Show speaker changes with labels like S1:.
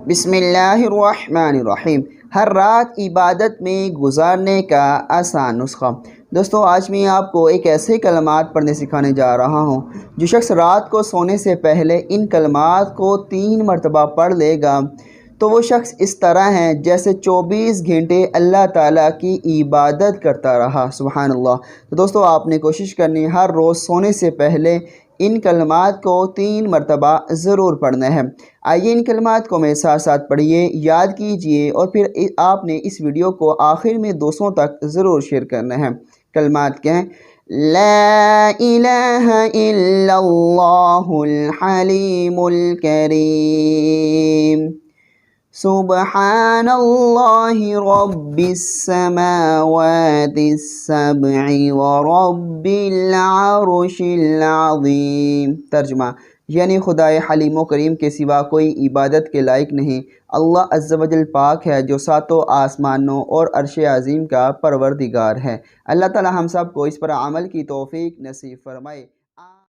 S1: بسم اللہ الرحمن الرحیم۔ ہر رات عبادت میں گزارنے کا آسان نسخہ۔ دوستو آج میں آپ کو ایک ایسے کلمات پڑھنے سکھانے جا رہا ہوں جو شخص رات کو سونے سے پہلے ان کلمات کو 3 مرتبہ پڑھ لے گا تو وہ شخص اس طرح ہے جیسے 24 گھنٹے اللہ تعالیٰ کی عبادت کرتا رہا۔ سبحان اللہ۔ تو دوستو آپ نے کوشش کرنی ہر روز سونے سے پہلے ان کلمات کو 3 مرتبہ ضرور پڑھنا ہے۔ آئیے ان کلمات کو میرے ساتھ ساتھ پڑھیے، یاد کیجئے اور پھر آپ نے اس ویڈیو کو آخر میں دوستوں تک ضرور شیئر کرنا ہے۔ کلمات کہیں: لا الہ الا اللہ الحلیم الکریم، سبحان اللہ رب السماوات السبع ورب العرش العظیم۔ ترجمہ یعنی خدائے حلیم و کریم کے سوا کوئی عبادت کے لائق نہیں۔ اللہ عز و جل پاک ہے جو ساتوں آسمانوں اور عرش عظیم کا پروردگار ہے۔ اللہ تعالی ہم سب کو اس پر عمل کی توفیق نصیب فرمائے۔